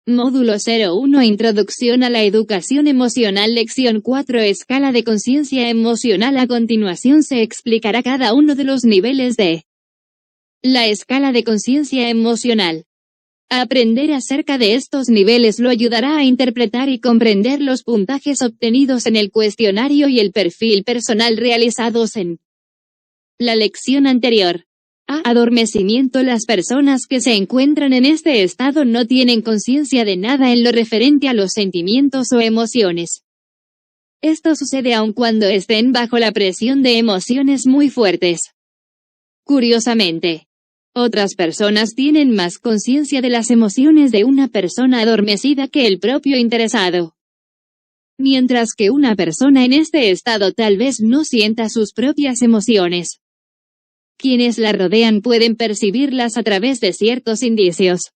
Módulo 01 Introducción a la Educación Emocional Lección 4 Escala de conciencia emocional. A continuación se explicará cada uno de los niveles de la escala de conciencia emocional. Aprender acerca de estos niveles lo ayudará a interpretar y comprender los puntajes obtenidos en el cuestionario y el perfil personal realizados en la lección anterior. Adormecimiento. Las personas que se encuentran en este estado no tienen conciencia de nada en lo referente a los sentimientos o emociones. Esto sucede aun cuando estén bajo la presión de emociones muy fuertes. Curiosamente, otras personas tienen más conciencia de las emociones de una persona adormecida que el propio interesado. Mientras que una persona en este estado tal vez no sienta sus propias emociones. Quienes la rodean pueden percibirlas a través de ciertos indicios,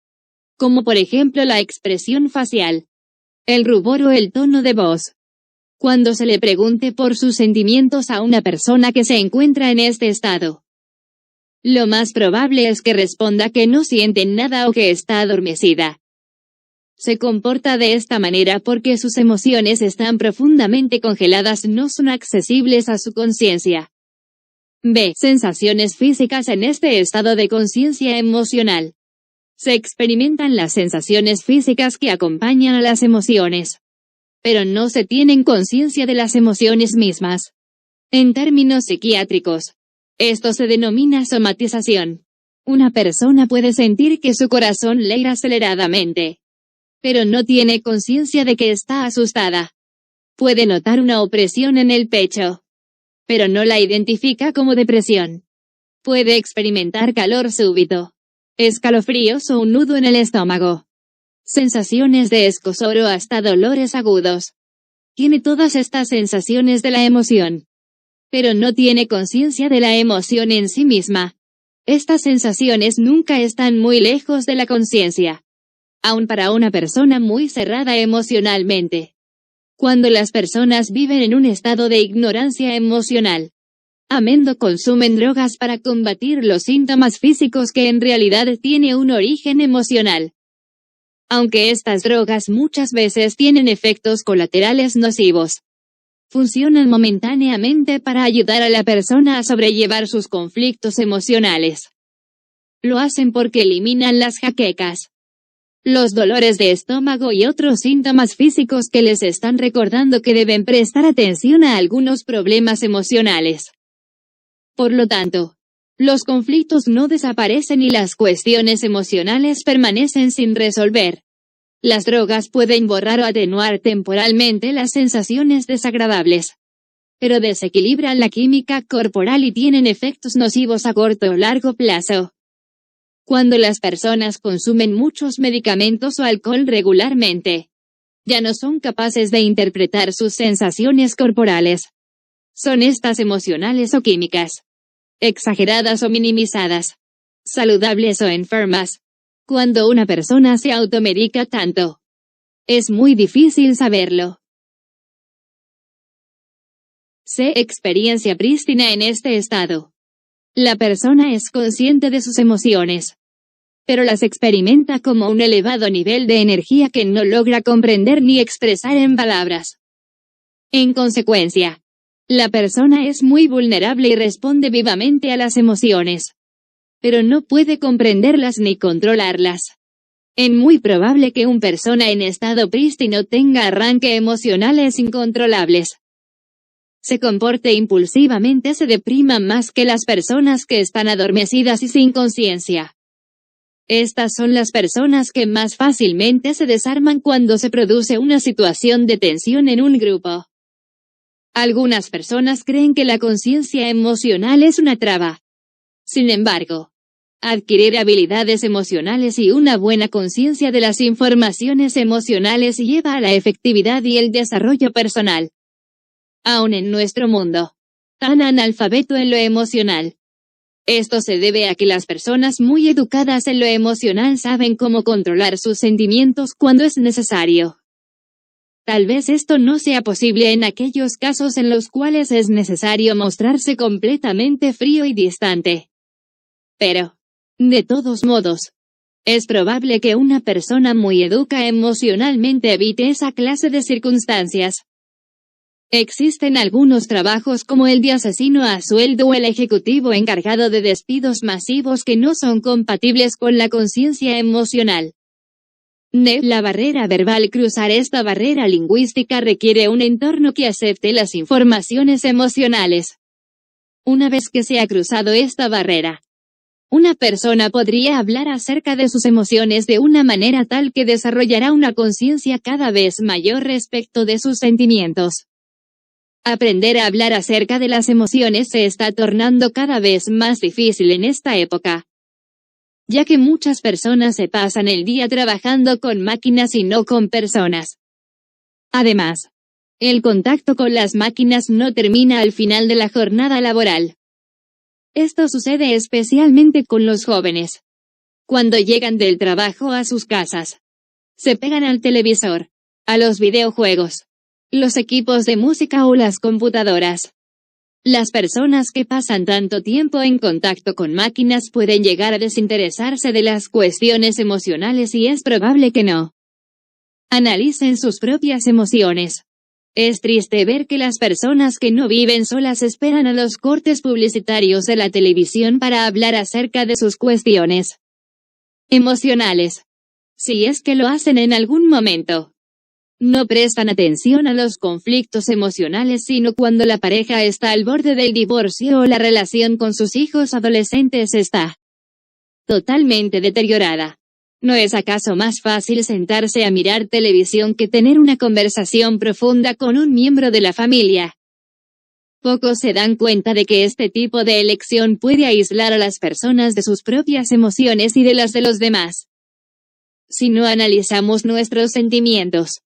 como por ejemplo la expresión facial, el rubor o el tono de voz. Cuando se le pregunte por sus sentimientos a una persona que se encuentra en este estado, lo más probable es que responda que no siente nada o que está adormecida. Se comporta de esta manera porque sus emociones están profundamente congeladas, no son accesibles a su conciencia. B. Sensaciones físicas. En este estado de conciencia emocional, se experimentan las sensaciones físicas que acompañan a las emociones, pero no se tienen conciencia de las emociones mismas. En términos psiquiátricos, esto se denomina somatización. Una persona puede sentir que su corazón late aceleradamente, pero no tiene conciencia de que está asustada. Puede notar una opresión en el pecho, pero no la identifica como depresión. Puede experimentar calor súbito, escalofríos o un nudo en el estómago, sensaciones de escozor o hasta dolores agudos. Tiene todas estas sensaciones de la emoción, pero no tiene conciencia de la emoción en sí misma. Estas sensaciones nunca están muy lejos de la conciencia, aun para una persona muy cerrada emocionalmente. Cuando las personas viven en un estado de ignorancia emocional, a menudo consumen drogas para combatir los síntomas físicos que en realidad tienen un origen emocional. Aunque estas drogas muchas veces tienen efectos colaterales nocivos, funcionan momentáneamente para ayudar a la persona a sobrellevar sus conflictos emocionales. Lo hacen porque eliminan las jaquecas, los dolores de estómago y otros síntomas físicos que les están recordando que deben prestar atención a algunos problemas emocionales. Por lo tanto, los conflictos no desaparecen y las cuestiones emocionales permanecen sin resolver. Las drogas pueden borrar o atenuar temporalmente las sensaciones desagradables, pero desequilibran la química corporal y tienen efectos nocivos a corto o largo plazo. Cuando las personas consumen muchos medicamentos o alcohol regularmente, ya no son capaces de interpretar sus sensaciones corporales. Son estas emocionales o químicas, exageradas o minimizadas, saludables o enfermas. Cuando una persona se automedica tanto, es muy difícil saberlo. C. Experiencia prístina. En este estado, la persona es consciente de sus emociones, pero las experimenta como un elevado nivel de energía que no logra comprender ni expresar en palabras. En consecuencia, la persona es muy vulnerable y responde vivamente a las emociones, pero no puede comprenderlas ni controlarlas. Es muy probable que una persona en estado prístino tenga arranques emocionales incontrolables, se comporte impulsivamente, se deprima más que las personas que están adormecidas y sin conciencia. Estas son las personas que más fácilmente se desarman cuando se produce una situación de tensión en un grupo. Algunas personas creen que la conciencia emocional es una traba. Sin embargo, adquirir habilidades emocionales y una buena conciencia de las informaciones emocionales lleva a la efectividad y el desarrollo personal. Aún en nuestro mundo tan analfabeto en lo emocional, esto se debe a que las personas muy educadas en lo emocional saben cómo controlar sus sentimientos cuando es necesario. Tal vez esto no sea posible en aquellos casos en los cuales es necesario mostrarse completamente frío y distante. Pero, de todos modos, Es probable que una persona muy educada emocionalmente evite esa clase de circunstancias. Existen algunos trabajos como el de asesino a sueldo o el ejecutivo encargado de despidos masivos que no son compatibles con la conciencia emocional. La barrera verbal. Cruzar esta barrera lingüística requiere un entorno que acepte las informaciones emocionales. Una vez que se ha cruzado esta barrera, una persona podría hablar acerca de sus emociones de una manera tal que desarrollará una conciencia cada vez mayor respecto de sus sentimientos. Aprender a hablar acerca de las emociones se está tornando cada vez más difícil en esta época, ya que muchas personas se pasan el día trabajando con máquinas y no con personas. Además, el contacto con las máquinas no termina al final de la jornada laboral. Esto sucede especialmente con los jóvenes. Cuando llegan del trabajo a sus casas, se pegan al televisor, a los videojuegos, los equipos de música o las computadoras. Las personas que pasan tanto tiempo en contacto con máquinas pueden llegar a desinteresarse de las cuestiones emocionales y es probable que no analicen sus propias emociones. Es triste ver que las personas que no viven solas esperan a los cortes publicitarios de la televisión para hablar acerca de sus cuestiones emocionales. Si es que lo hacen en algún momento. No prestan atención a los conflictos emocionales sino cuando la pareja está al borde del divorcio o la relación con sus hijos adolescentes está totalmente deteriorada. ¿No es acaso más fácil sentarse a mirar televisión que tener una conversación profunda con un miembro de la familia? Pocos se dan cuenta de que este tipo de elección puede aislar a las personas de sus propias emociones y de las de los demás. Si no analizamos nuestros sentimientos,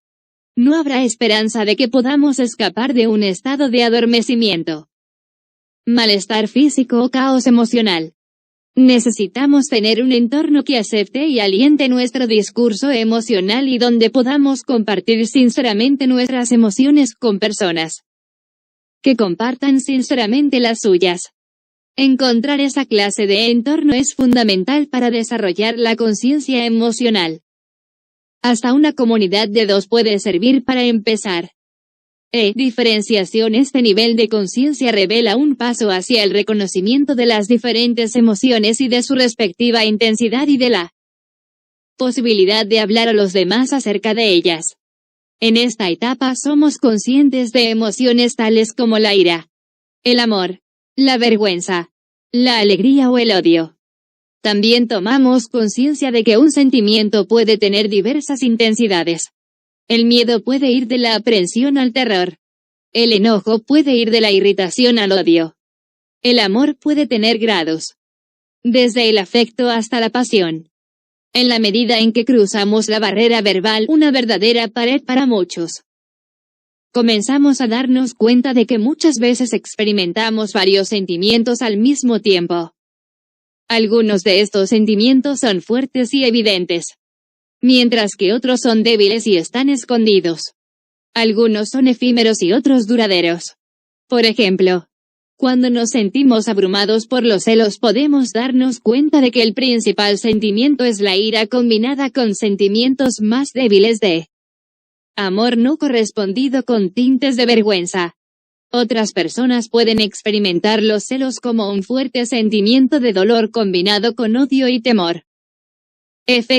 no habrá esperanza de que podamos escapar de un estado de adormecimiento, malestar físico o caos emocional. Necesitamos tener un entorno que acepte y aliente nuestro discurso emocional y donde podamos compartir sinceramente nuestras emociones con personas que compartan sinceramente las suyas. Encontrar esa clase de entorno es fundamental para desarrollar la conciencia emocional. Hasta una comunidad de dos puede servir para empezar. Diferenciación. Este nivel de conciencia revela un paso hacia el reconocimiento de las diferentes emociones y de su respectiva intensidad y de la posibilidad de hablar a los demás acerca de ellas. En esta etapa somos conscientes de emociones tales como la ira, el amor, la vergüenza, la alegría o el odio. También tomamos conciencia de que un sentimiento puede tener diversas intensidades. El miedo puede ir de la aprensión al terror. El enojo puede ir de la irritación al odio. El amor puede tener grados, desde el afecto hasta la pasión. En la medida en que cruzamos la barrera verbal, una verdadera pared para muchos, comenzamos a darnos cuenta de que muchas veces experimentamos varios sentimientos al mismo tiempo. Algunos de estos sentimientos son fuertes y evidentes, mientras que otros son débiles y están escondidos. Algunos son efímeros y otros duraderos. Por ejemplo, cuando nos sentimos abrumados por los celos podemos darnos cuenta de que el principal sentimiento es la ira combinada con sentimientos más débiles de amor no correspondido con tintes de vergüenza. Otras personas pueden experimentar los celos como un fuerte sentimiento de dolor combinado con odio y temor.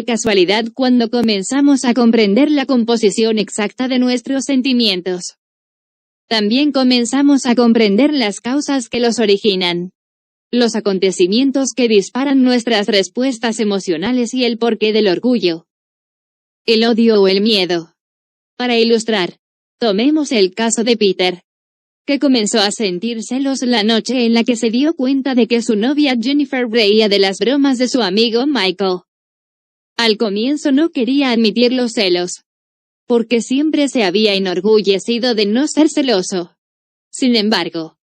Casualidad cuando comenzamos a comprender la composición exacta de nuestros sentimientos. También comenzamos a comprender las causas que los originan, los acontecimientos que disparan nuestras respuestas emocionales y el porqué del orgullo, el odio o el miedo. Para ilustrar, tomemos el caso de Peter, que comenzó a sentir celos la noche en la que se dio cuenta de que su novia Jennifer reía de las bromas de su amigo Michael. Al comienzo no quería admitir los celos, porque siempre se había enorgullecido de no ser celoso. Sin embargo,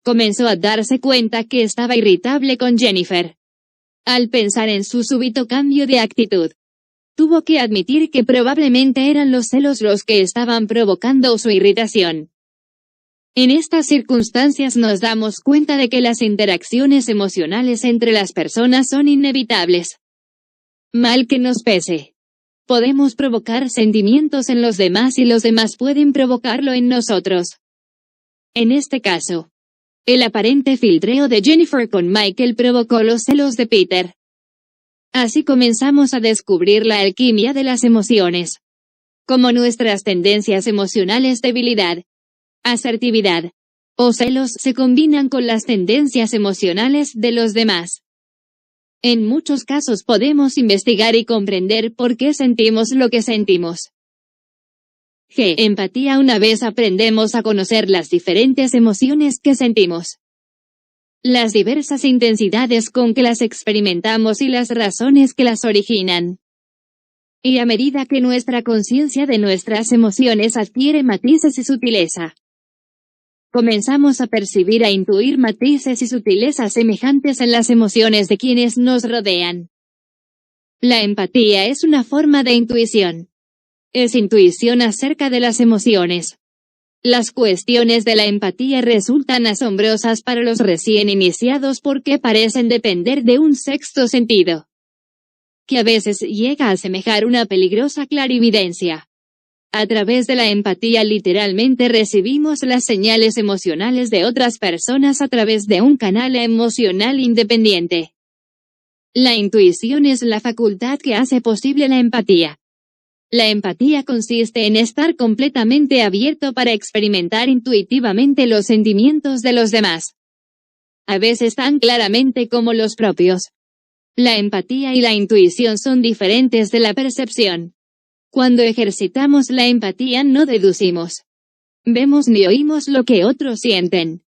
comenzó a darse cuenta que estaba irritable con Jennifer. Al pensar en su súbito cambio de actitud, tuvo que admitir que probablemente eran los celos los que estaban provocando su irritación. En estas circunstancias nos damos cuenta de que las interacciones emocionales entre las personas son inevitables. Mal que nos pese. Podemos provocar sentimientos en los demás y los demás pueden provocarlo en nosotros. En este caso, el aparente filtreo de Jennifer con Michael provocó los celos de Peter. Así comenzamos a descubrir la alquimia de las emociones. Como nuestras tendencias emocionales, debilidad, asertividad o celos se combinan con las tendencias emocionales de los demás. En muchos casos podemos investigar y comprender por qué sentimos lo que sentimos. Empatía. Una vez aprendemos a conocer las diferentes emociones que sentimos, las diversas intensidades con que las experimentamos y las razones que las originan. Y a medida que nuestra conciencia de nuestras emociones adquiere matices y sutileza, comenzamos a percibir, a intuir matices y sutilezas semejantes en las emociones de quienes nos rodean. La empatía es una forma de intuición. Es intuición acerca de las emociones. Las cuestiones de la empatía resultan asombrosas para los recién iniciados porque parecen depender de un sexto sentido, que a veces llega a asemejar una peligrosa clarividencia. A través de la empatía literalmente recibimos las señales emocionales de otras personas a través de un canal emocional independiente. La intuición es la facultad que hace posible la empatía. La empatía consiste en estar completamente abierto para experimentar intuitivamente los sentimientos de los demás, a veces tan claramente como los propios. La empatía y la intuición son diferentes de la percepción. Cuando ejercitamos la empatía no deducimos, vemos ni oímos lo que otros sienten.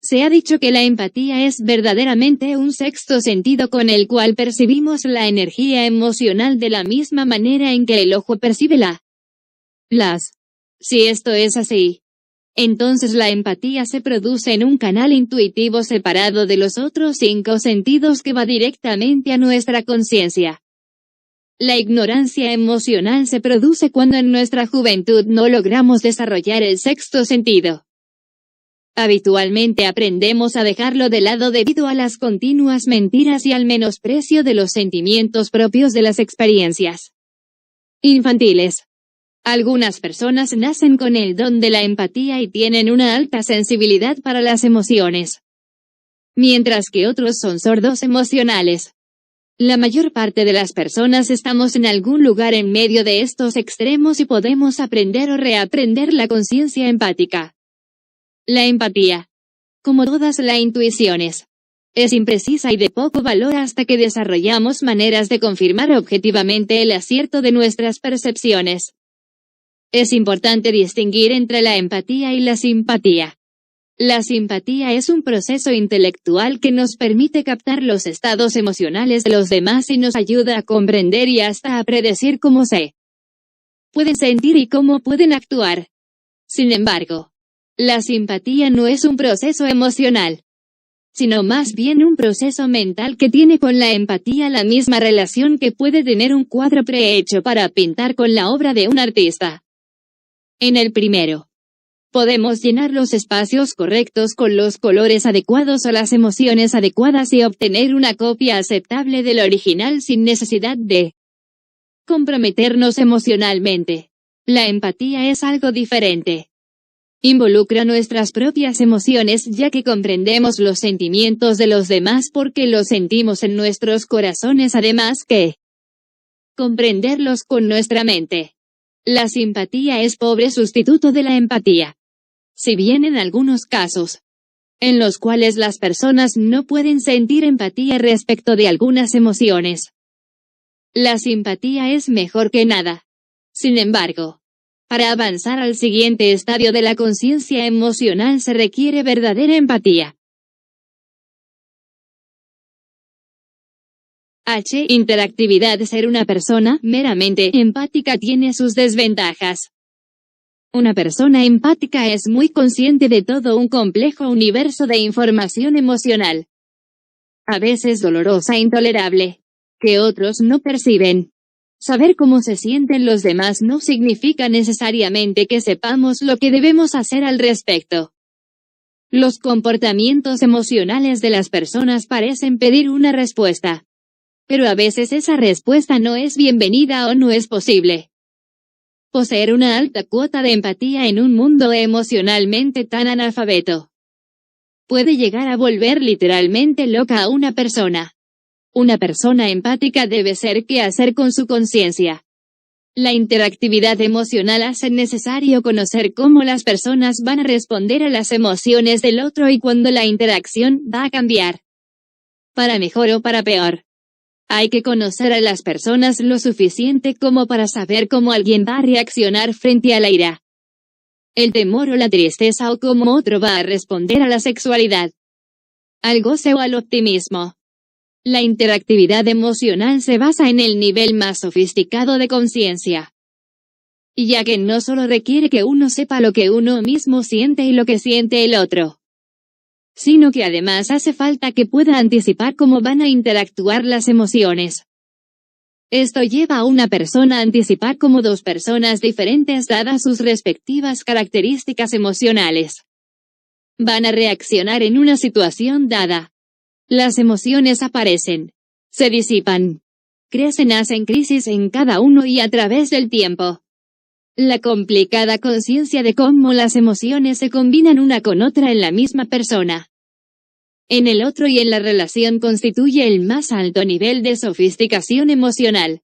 Se ha dicho que la empatía es verdaderamente un sexto sentido con el cual percibimos la energía emocional de la misma manera en que el ojo percibe las. Si esto es así, entonces la empatía se produce en un canal intuitivo separado de los otros 5 sentidos que va directamente a nuestra conciencia. La ignorancia emocional se produce cuando en nuestra juventud no logramos desarrollar el sexto sentido. Habitualmente aprendemos a dejarlo de lado debido a las continuas mentiras y al menosprecio de los sentimientos propios de las experiencias infantiles. Algunas personas nacen con el don de la empatía y tienen una alta sensibilidad para las emociones, mientras que otros son sordos emocionales. La mayor parte de las personas estamos en algún lugar en medio de estos extremos y podemos aprender o reaprender la conciencia empática. La empatía, como todas las intuiciones, es imprecisa y de poco valor hasta que desarrollamos maneras de confirmar objetivamente el acierto de nuestras percepciones. Es importante distinguir entre la empatía y la simpatía. La simpatía es un proceso intelectual que nos permite captar los estados emocionales de los demás y nos ayuda a comprender y hasta a predecir cómo se pueden sentir y cómo pueden actuar. Sin embargo, la simpatía no es un proceso emocional, sino más bien un proceso mental que tiene con la empatía la misma relación que puede tener un cuadro prehecho para pintar con la obra de un artista. En el primero, podemos llenar los espacios correctos con los colores adecuados o las emociones adecuadas y obtener una copia aceptable del original sin necesidad de comprometernos emocionalmente. La empatía es algo diferente. Involucra nuestras propias emociones ya que comprendemos los sentimientos de los demás porque los sentimos en nuestros corazones además que comprenderlos con nuestra mente. La simpatía es pobre sustituto de la empatía. Si bien en algunos casos, en los cuales las personas no pueden sentir empatía respecto de algunas emociones, la simpatía es mejor que nada. Sin embargo, para avanzar al siguiente estadio de la conciencia emocional se requiere verdadera empatía. Interactividad. Ser una persona meramente empática tiene sus desventajas. Una persona empática es muy consciente de todo un complejo universo de información emocional, a veces dolorosa e intolerable, que otros no perciben. Saber cómo se sienten los demás no significa necesariamente que sepamos lo que debemos hacer al respecto. Los comportamientos emocionales de las personas parecen pedir una respuesta. Pero a veces esa respuesta no es bienvenida o no es posible. Poseer una alta cuota de empatía en un mundo emocionalmente tan analfabeto puede llegar a volver literalmente loca a una persona. Una persona empática debe saber qué hacer con su conciencia. La interactividad emocional hace necesario conocer cómo las personas van a responder a las emociones del otro y cuándo la interacción va a cambiar. Para mejor o para peor. Hay que conocer a las personas lo suficiente como para saber cómo alguien va a reaccionar frente a la ira, el temor o la tristeza o cómo otro va a responder a la sexualidad, al goce o al optimismo. La interactividad emocional se basa en el nivel más sofisticado de conciencia, ya que no solo requiere que uno sepa lo que uno mismo siente y lo que siente el otro, sino que además hace falta que pueda anticipar cómo van a interactuar las emociones. Esto lleva a una persona a anticipar cómo dos personas diferentes, dadas sus respectivas características emocionales, van a reaccionar en una situación dada. Las emociones aparecen, se disipan, crecen, hacen crisis en cada uno y a través del tiempo. La complicada conciencia de cómo las emociones se combinan una con otra en la misma persona, en el otro y en la relación constituye el más alto nivel de sofisticación emocional.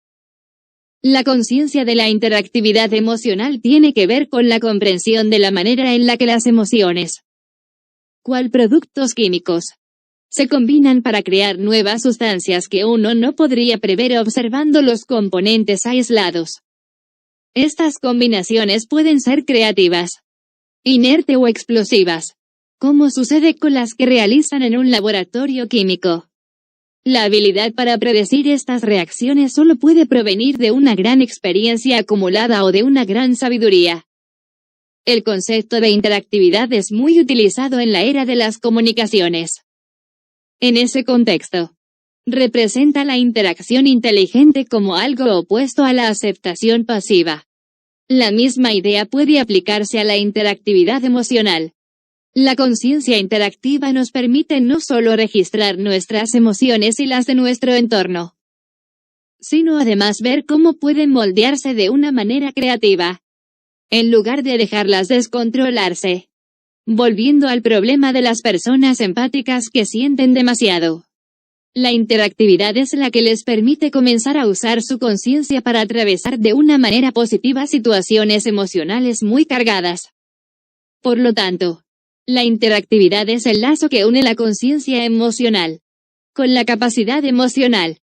La conciencia de la interactividad emocional tiene que ver con la comprensión de la manera en la que las emociones, cual productos químicos, se combinan para crear nuevas sustancias que uno no podría prever observando los componentes aislados. Estas combinaciones pueden ser creativas, inerte o explosivas, como sucede con las que realizan en un laboratorio químico. La habilidad para predecir estas reacciones solo puede provenir de una gran experiencia acumulada o de una gran sabiduría. El concepto de interactividad es muy utilizado en la era de las comunicaciones. En ese contexto, representa la interacción inteligente como algo opuesto a la aceptación pasiva. La misma idea puede aplicarse a la interactividad emocional. La conciencia interactiva nos permite no solo registrar nuestras emociones y las de nuestro entorno, sino además ver cómo pueden moldearse de una manera creativa, en lugar de dejarlas descontrolarse. Volviendo al problema de las personas empáticas que sienten demasiado. La interactividad es la que les permite comenzar a usar su conciencia para atravesar de una manera positiva situaciones emocionales muy cargadas. Por lo tanto, la interactividad es el lazo que une la conciencia emocional con la capacidad emocional.